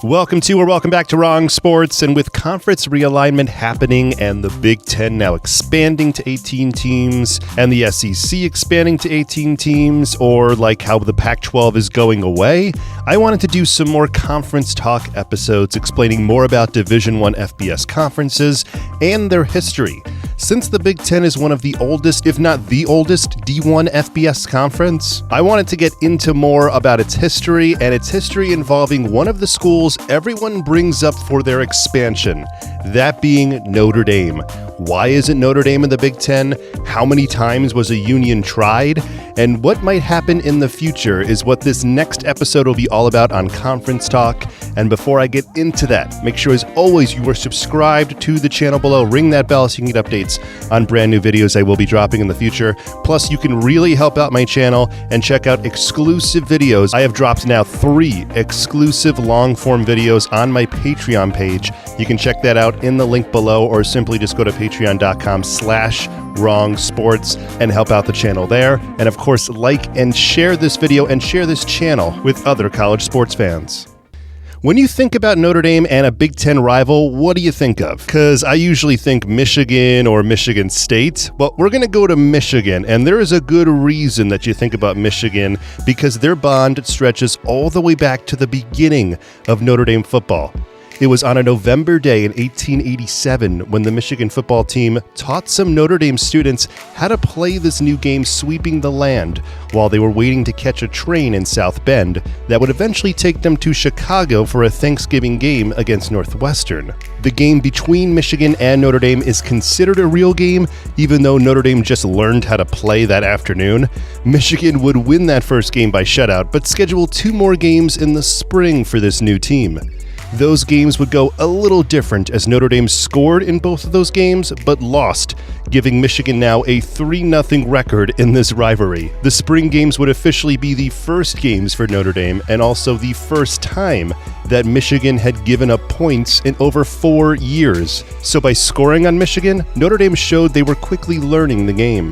Welcome back to Wrong Sports. And with conference realignment happening and the Big Ten now expanding to 18 teams and the SEC expanding to 18 teams, or like how the Pac-12 is going away, I wanted to do some more conference talk episodes explaining more about Division I FBS conferences and their history. Since the Big Ten is one of the oldest, if not the oldest, D1 FBS conference, I wanted to get into more about its history and its history involving one of the schools everyone brings up for their expansion, that being Notre Dame. Why isn't Notre Dame in the Big Ten? How many times was a union tried? And what might happen in the future is what this next episode will be all about on Conference Talk. And before I get into that, make sure as always you are subscribed to the channel below. Ring that bell so you can get updates on brand new videos I will be dropping in the future. Plus, you can really help out my channel and check out exclusive videos. I have dropped now 3 exclusive long-form videos on my Patreon page. You can check that out in the link below, or simply just go to patreon.com/wrongsports and help out the channel there. And of course, like and share this video and share this channel with other college sports fans. When you think about Notre Dame and a Big Ten rival, what do you think of? Because I usually think Michigan or Michigan State, but we're going to go to Michigan, and there is a good reason that you think about Michigan, because their bond stretches all the way back to the beginning of Notre Dame football. It was on a November day in 1887 when the Michigan football team taught some Notre Dame students how to play this new game, sweeping the land, while they were waiting to catch a train in South Bend that would eventually take them to Chicago for a Thanksgiving game against Northwestern. The game between Michigan and Notre Dame is considered a real game, even though Notre Dame just learned how to play that afternoon. Michigan would win that first game by shutout, but schedule 2 more games in the spring for this new team. Those games would go a little different, as Notre Dame scored in both of those games, but lost, giving Michigan now a 3-0 record in this rivalry. The spring games would officially be the first games for Notre Dame, and also the first time that Michigan had given up points in over 4 years. So by scoring on Michigan, Notre Dame showed they were quickly learning the game.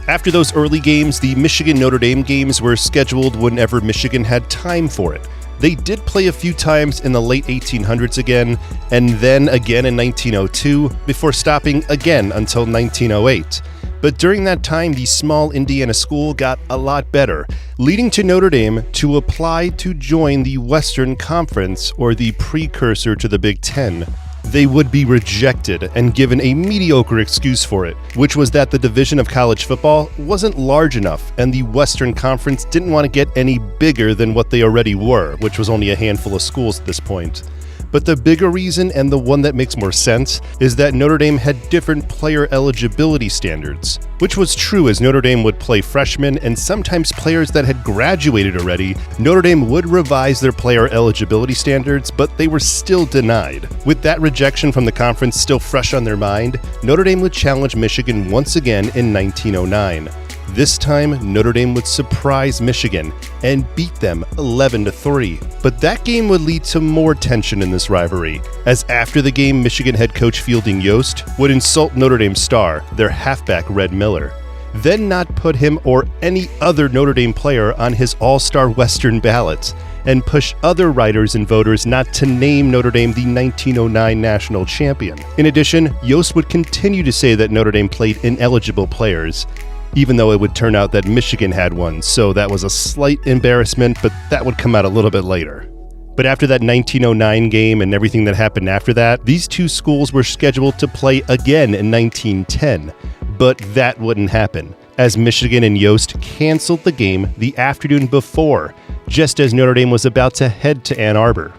After those early games, the Michigan-Notre Dame games were scheduled whenever Michigan had time for it. They did play a few times in the late 1800s again, and then again in 1902, before stopping again until 1908. But during that time, the small Indiana school got a lot better, leading to Notre Dame to apply to join the Western Conference, or the precursor to the Big Ten. They would be rejected and given a mediocre excuse for it, which was that the division of college football wasn't large enough, and the Western Conference didn't want to get any bigger than what they already were, which was only a handful of schools at this point. But the bigger reason, and the one that makes more sense, is that Notre Dame had different player eligibility standards, which was true as Notre Dame would play freshmen and sometimes players that had graduated already. Notre Dame would revise their player eligibility standards, but they were still denied. With that rejection from the conference still fresh on their mind, Notre Dame would challenge Michigan once again in 1909. This time, Notre Dame would surprise Michigan and beat them 11-3. But that game would lead to more tension in this rivalry, as after the game, Michigan head coach Fielding Yost would insult Notre Dame star, their halfback Red Miller, then not put him or any other Notre Dame player on his All-Star Western ballots, and push other writers and voters not to name Notre Dame the 1909 national champion. In addition, Yost would continue to say that Notre Dame played ineligible players, even though it would turn out that Michigan had one, so that was a slight embarrassment, but that would come out a little bit later. But after that 1909 game and everything that happened after that, these two schools were scheduled to play again in 1910, but that wouldn't happen, as Michigan and Yost canceled the game the afternoon before, just as Notre Dame was about to head to Ann Arbor.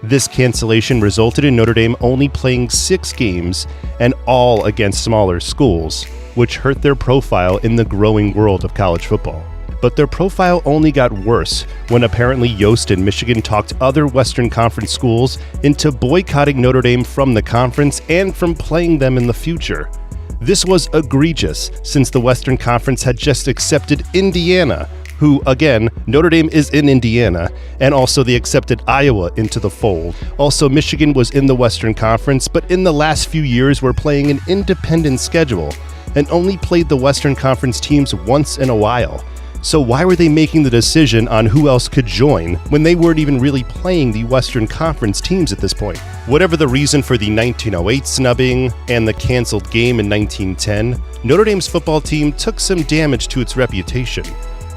This cancellation resulted in Notre Dame only playing 6 games, and all against smaller schools, which hurt their profile in the growing world of college football. But their profile only got worse when apparently Yost and Michigan talked other Western Conference schools into boycotting Notre Dame from the conference and from playing them in the future. This was egregious, since the Western Conference had just accepted Indiana, who, again, Notre Dame is in Indiana, and also they accepted Iowa into the fold. Also, Michigan was in the Western Conference, but in the last few years were playing an independent schedule, and only played the Western Conference teams once in a while. So why were they making the decision on who else could join when they weren't even really playing the Western Conference teams at this point? Whatever the reason for the 1908 snubbing and the canceled game in 1910, Notre Dame's football team took some damage to its reputation.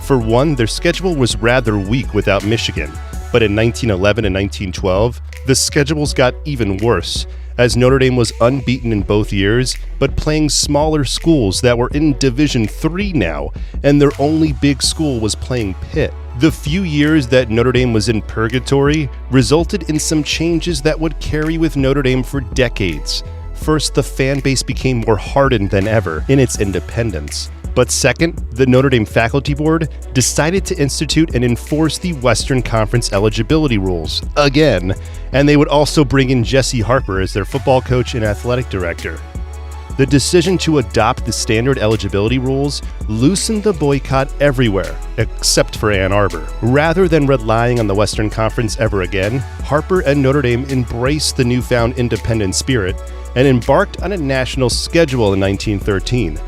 For one, their schedule was rather weak without Michigan, but in 1911 and 1912, the schedules got even worse, as Notre Dame was unbeaten in both years, but playing smaller schools that were in Division III now, and their only big school was playing Pitt. The few years that Notre Dame was in purgatory resulted in some changes that would carry with Notre Dame for decades. First, the fan base became more hardened than ever in its independence. But second, the Notre Dame Faculty Board decided to institute and enforce the Western Conference eligibility rules again, and they would also bring in Jesse Harper as their football coach and athletic director. The decision to adopt the standard eligibility rules loosened the boycott everywhere, except for Ann Arbor. Rather than relying on the Western Conference ever again, Harper and Notre Dame embraced the newfound independent spirit and embarked on a national schedule in 1913.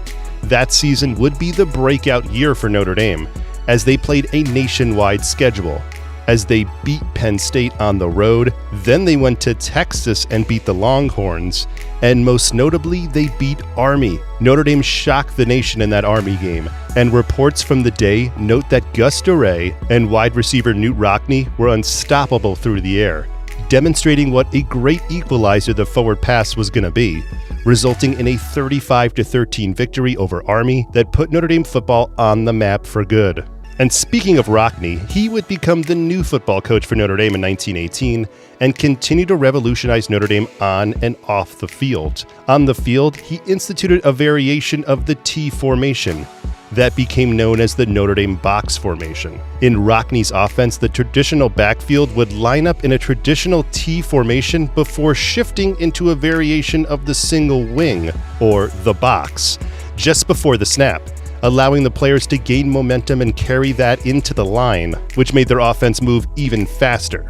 That season would be the breakout year for Notre Dame, as they played a nationwide schedule. As they beat Penn State on the road, then they went to Texas and beat the Longhorns, and most notably, they beat Army. Notre Dame shocked the nation in that Army game, and reports from the day note that Gus Doray and wide receiver Knute Rockne were unstoppable through the air, demonstrating what a great equalizer the forward pass was going to be, resulting in a 35-13 victory over Army that put Notre Dame football on the map for good. And speaking of Rockne, he would become the new football coach for Notre Dame in 1918 and continue to revolutionize Notre Dame on and off the field. On the field, he instituted a variation of the T formation that became known as the Notre Dame box formation. In Rockne's offense, the traditional backfield would line up in a traditional T formation before shifting into a variation of the single wing, or the box, just before the snap, allowing the players to gain momentum and carry that into the line, which made their offense move even faster.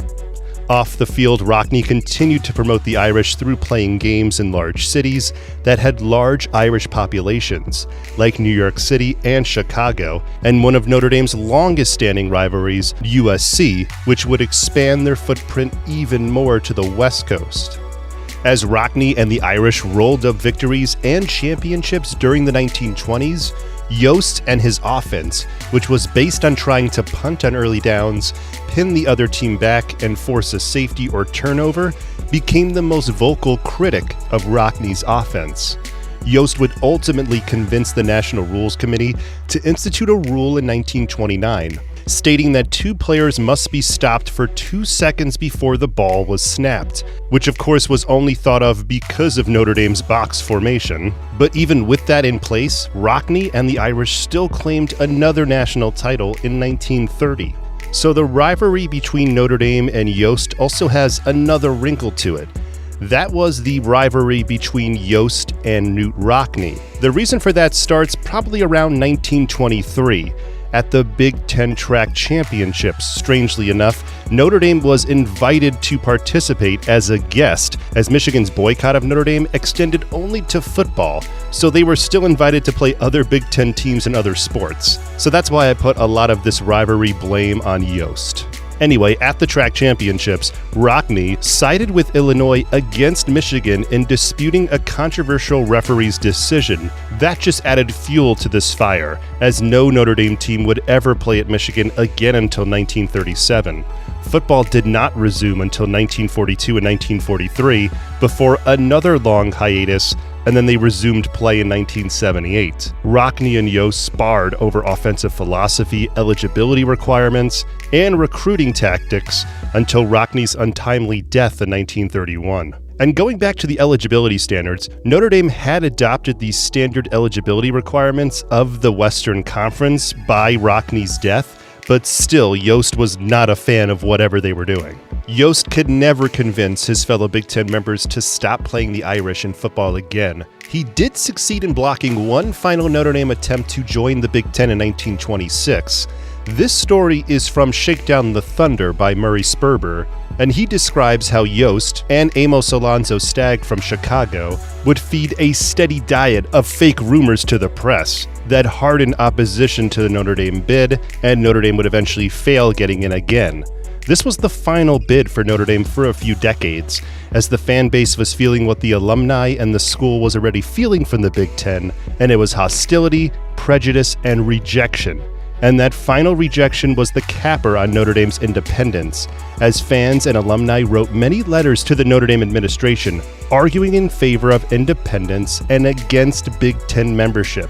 Off the field, Rockne continued to promote the Irish through playing games in large cities that had large Irish populations, like New York City and Chicago, and one of Notre Dame's longest-standing rivalries, USC, which would expand their footprint even more to the West Coast. As Rockne and the Irish rolled up victories and championships during the 1920s, Yost and his offense, which was based on trying to punt on early downs, pin the other team back, and force a safety or turnover, became the most vocal critic of Rockne's offense. Yost would ultimately convince the National Rules Committee to institute a rule in 1929, stating that two players must be stopped for 2 seconds before the ball was snapped, which of course was only thought of because of Notre Dame's box formation. But even with that in place, Rockne and the Irish still claimed another national title in 1930. So the rivalry between Notre Dame and Yost also has another wrinkle to it. That was the rivalry between Yost and Knute Rockne. The reason for that starts probably around 1923. At the Big Ten Track Championships, strangely enough, Notre Dame was invited to participate as a guest, as Michigan's boycott of Notre Dame extended only to football, so they were still invited to play other Big Ten teams in other sports. So that's why I put a lot of this rivalry blame on Yost. Anyway, at the track championships, Rockne sided with Illinois against Michigan in disputing a controversial referee's decision. That just added fuel to this fire, as no Notre Dame team would ever play at Michigan again until 1937. Football did not resume until 1942 and 1943, before another long hiatus, and then they resumed play in 1978. Rockne and Yost sparred over offensive philosophy, eligibility requirements, and recruiting tactics until Rockne's untimely death in 1931. And going back to the eligibility standards, Notre Dame had adopted the standard eligibility requirements of the Western Conference by Rockne's death, but still, Yost was not a fan of whatever they were doing. Yost could never convince his fellow Big Ten members to stop playing the Irish in football again. He did succeed in blocking one final Notre Dame attempt to join the Big Ten in 1926. This story is from Shakedown the Thunder by Murray Sperber, and he describes how Yost and Amos Alonzo Stagg from Chicago would feed a steady diet of fake rumors to the press that hardened opposition to the Notre Dame bid, and Notre Dame would eventually fail getting in again. This was the final bid for Notre Dame for a few decades, as the fan base was feeling what the alumni and the school was already feeling from the Big Ten, and it was hostility, prejudice, and rejection. And that final rejection was the capper on Notre Dame's independence, as fans and alumni wrote many letters to the Notre Dame administration, arguing in favor of independence and against Big Ten membership.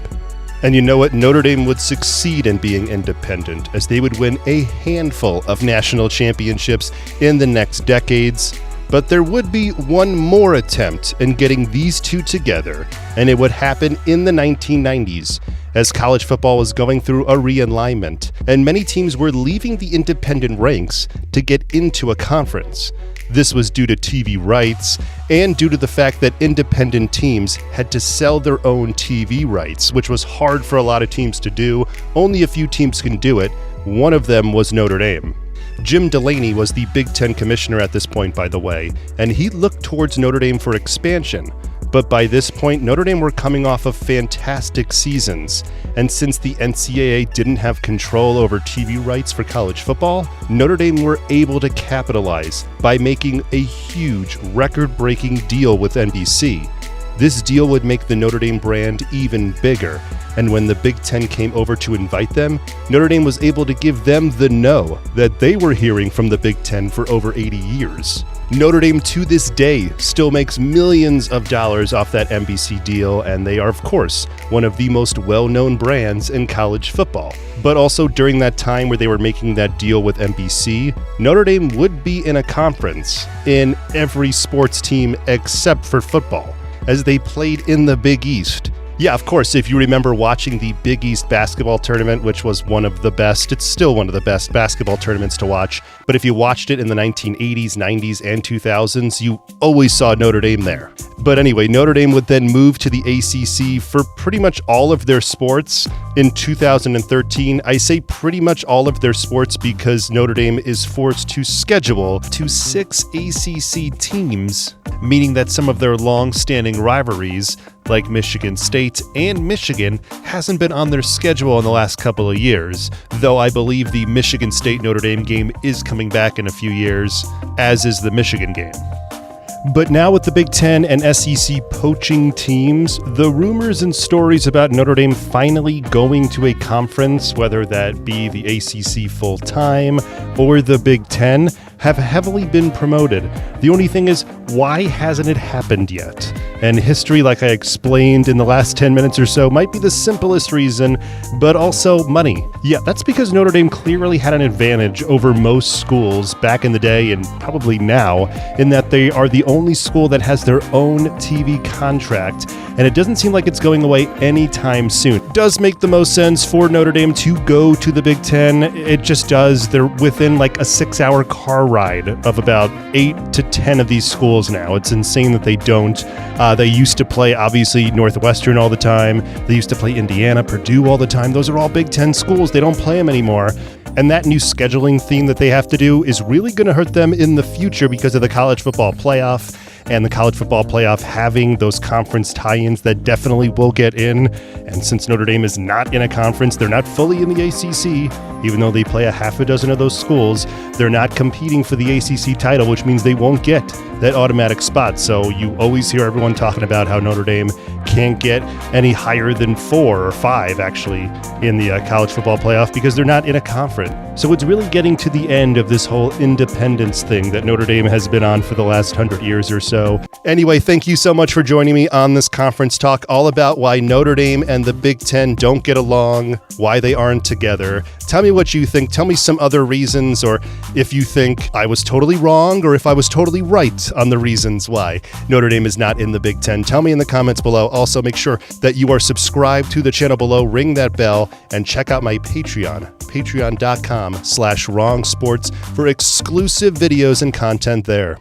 And you know what? Notre Dame would succeed in being independent, as they would win a handful of national championships in the next decades. But there would be one more attempt in getting these two together, and it would happen in the 1990s, as college football was going through a realignment, and many teams were leaving the independent ranks to get into a conference. This was due to TV rights and due to the fact that independent teams had to sell their own TV rights, which was hard for a lot of teams to do. Only a few teams can do it. One of them was Notre Dame. Jim Delaney was the Big Ten commissioner at this point, by the way, and he looked towards Notre Dame for expansion. But by this point, Notre Dame were coming off of fantastic seasons, and since the NCAA didn't have control over TV rights for college football, Notre Dame were able to capitalize by making a huge, record-breaking deal with NBC. This deal would make the Notre Dame brand even bigger, and when the Big Ten came over to invite them, Notre Dame was able to give them the no that they were hearing from the Big Ten for over 80 years. Notre Dame to this day still makes millions of dollars off that NBC deal, and they are, of course, one of the most well-known brands in college football. But also during that time where they were making that deal with NBC, Notre Dame would be in a conference in every sports team except for football, as they played in the Big East. Yeah, of course, if you remember watching the Big East basketball tournament, which was one of the best, it's still one of the best basketball tournaments to watch, but if you watched it in the 1980s, 90s, and 2000s, you always saw Notre Dame there. But anyway, Notre Dame would then move to the ACC for pretty much all of their sports in 2013. I say pretty much all of their sports because Notre Dame is forced to schedule to 6 ACC teams, meaning that some of their long-standing rivalries, like Michigan State and Michigan, hasn't been on their schedule in the last couple of years, though I believe the Michigan State-Notre Dame game is coming back in a few years, as is the Michigan game. But now with the Big Ten and SEC poaching teams, the rumors and stories about Notre Dame finally going to a conference, whether that be the ACC full-time or the Big Ten, have heavily been promoted. The only thing is, why hasn't it happened yet? And history, like I explained in the last 10 minutes or so, might be the simplest reason, but also money. Yeah, that's because Notre Dame clearly had an advantage over most schools back in the day and probably now, in that they are the only school that has their own TV contract, and it doesn't seem like it's going away anytime soon. It does make the most sense for Notre Dame to go to the Big Ten. It just does. They're within like a 6-hour car ride of about 8 to 10 of these schools now. It's insane that they don't. They used to play, obviously, Northwestern all the time. They used to play Indiana, Purdue all the time. Those are all Big Ten schools. They don't play them anymore. And that new scheduling theme that they have to do is really going to hurt them in the future because of the college football playoff. And the college football playoff having those conference tie-ins that definitely will get in. And since Notre Dame is not in a conference, they're not fully in the ACC, even though they play a half a dozen of those schools, they're not competing for the ACC title, which means they won't get that automatic spot. So you always hear everyone talking about how Notre Dame can't get any higher than 4 or 5, actually, in the college football playoff because they're not in a conference. So it's really getting to the end of this whole independence thing that Notre Dame has been on for the last 100 years or so. Anyway, thank you so much for joining me on this conference talk all about why Notre Dame and the Big Ten don't get along, why they aren't together. Tell me what you think. Tell me some other reasons, or if you think I was totally wrong or if I was totally right on the reasons why Notre Dame is not in the Big Ten. Tell me in the comments below. Also, make sure that you are subscribed to the channel below, ring that bell, and check out my Patreon, patreon.com/wrongsports for exclusive videos and content there.